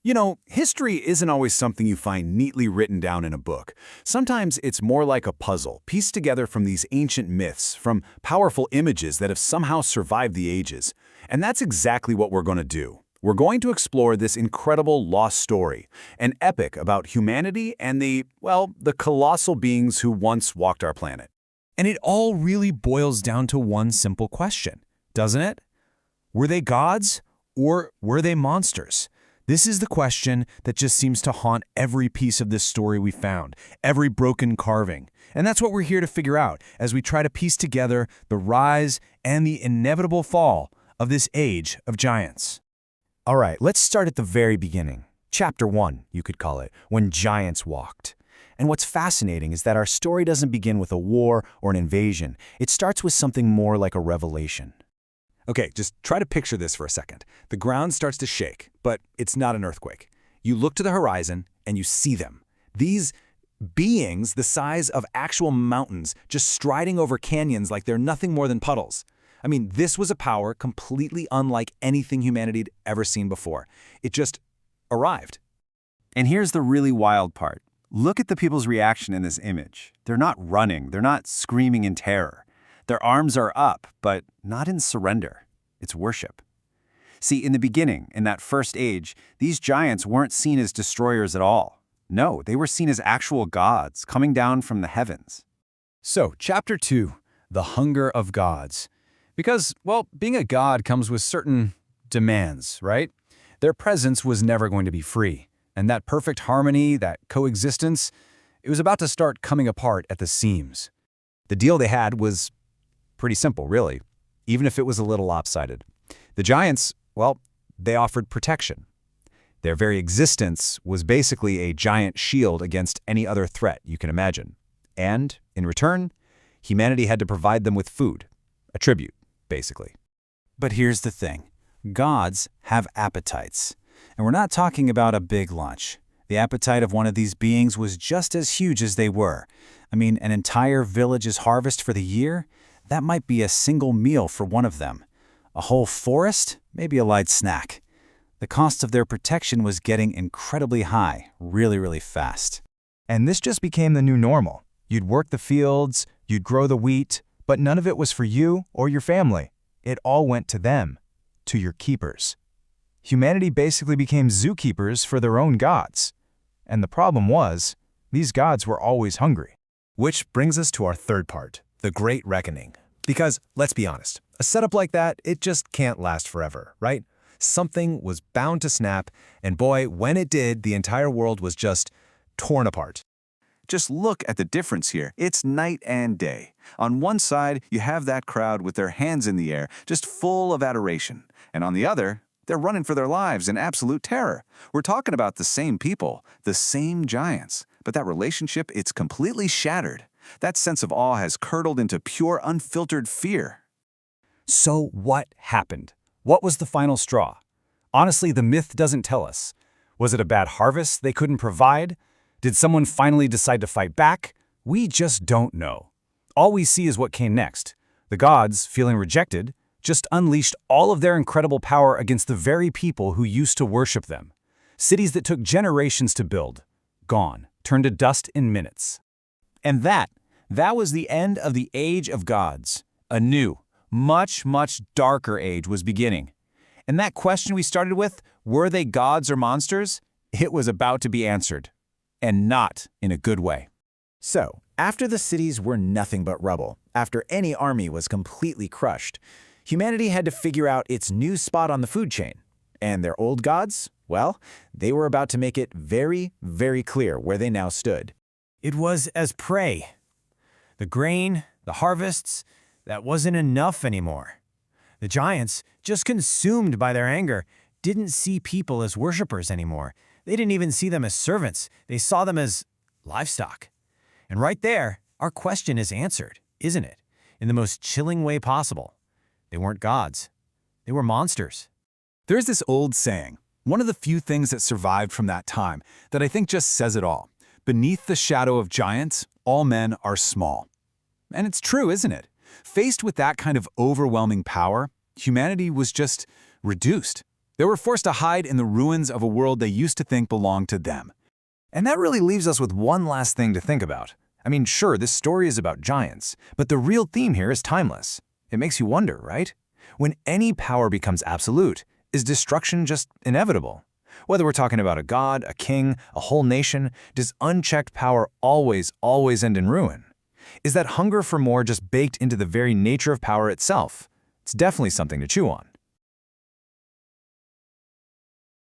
You know, history isn't always something you find neatly written down in a book. Sometimes it's more like a puzzle, pieced together from these ancient myths, from powerful images that have somehow survived the ages. And that's exactly what we're going to do. We're going to explore this incredible lost story, an epic about humanity and the colossal beings who once walked our planet. And it all really boils down to one simple question, doesn't it? Were they gods or were they monsters? This is the question that just seems to haunt every piece of this story we found, every broken carving. And that's what we're here to figure out as we try to piece together the rise and the inevitable fall of this age of giants. All right, let's start at the very beginning. Chapter 1, you could call it, when giants walked. And what's fascinating is that our story doesn't begin with a war or an invasion. It starts with something more like a revelation. Okay, just try to picture this for a second. The ground starts to shake, but it's not an earthquake. You look to the horizon and you see them. These beings the size of actual mountains just striding over canyons like they're nothing more than puddles. I mean, this was a power completely unlike anything humanity'd ever seen before. It just arrived. And here's the really wild part. Look at the people's reaction in this image. They're not running, they're not screaming in terror. Their arms are up, but not in surrender. It's worship. See, in the beginning, in that first age, these giants weren't seen as destroyers at all. No, they were seen as actual gods coming down from the heavens. So, Chapter 2, the hunger of gods. Because, well, being a god comes with certain demands, right? Their presence was never going to be free. And that perfect harmony, that coexistence, it was about to start coming apart at the seams. The deal they had was pretty simple, really, even if it was a little lopsided. The giants, well, they offered protection. Their very existence was basically a giant shield against any other threat you can imagine. And, in return, humanity had to provide them with food, a tribute, basically. But here's the thing. Gods have appetites. And we're not talking about a big lunch. The appetite of one of these beings was just as huge as they were. I mean, an entire village's harvest for the year? That might be a single meal for one of them. A whole forest? Maybe a light snack. The cost of their protection was getting incredibly high, really fast. And this just became the new normal. You'd work the fields, you'd grow the wheat, but none of it was for you or your family. It all went to them, to your keepers. Humanity basically became zookeepers for their own gods. And the problem was, these gods were always hungry. Which brings us to our third part, the Great Reckoning. Because, let's be honest, a setup like that, it just can't last forever, right? Something was bound to snap, and boy, when it did, the entire world was just torn apart. Just look at the difference here. It's night and day. On one side, you have that crowd with their hands in the air, just full of adoration. And on the other, they're running for their lives in absolute terror. We're talking about the same people, the same giants. But that relationship, it's completely shattered. That sense of awe has curdled into pure, unfiltered fear. So what happened? What was the final straw? Honestly, the myth doesn't tell us. Was it a bad harvest they couldn't provide? Did someone finally decide to fight back? We just don't know. All we see is what came next. The gods, feeling rejected, just unleashed all of their incredible power against the very people who used to worship them. Cities that took generations to build, gone, turned to dust in minutes. And that was the end of the Age of Gods. A new, much darker age was beginning. And that question we started with, were they gods or monsters? It was about to be answered. And not in a good way. So, after the cities were nothing but rubble, after any army was completely crushed, humanity had to figure out its new spot on the food chain. And their old gods? Well, they were about to make it very clear where they now stood. It was as prey. The grain, the harvests, that wasn't enough anymore. The giants, just consumed by their anger, didn't see people as worshippers anymore. They didn't even see them as servants. They saw them as livestock. And right there, our question is answered, isn't it? In the most chilling way possible. They weren't gods. They were monsters. There's this old saying, one of the few things that survived from that time, that I think just says it all. Beneath the shadow of giants, all men are small. And it's true, isn't it? Faced with that kind of overwhelming power, humanity was just reduced. They were forced to hide in the ruins of a world they used to think belonged to them. And that really leaves us with one last thing to think about. I mean, sure, this story is about giants, but the real theme here is timeless. It makes you wonder, right? When any power becomes absolute, is destruction just inevitable? Whether we're talking about a god, a king, a whole nation, does unchecked power always end in ruin? Is that hunger for more just baked into the very nature of power itself? It's definitely something to chew on.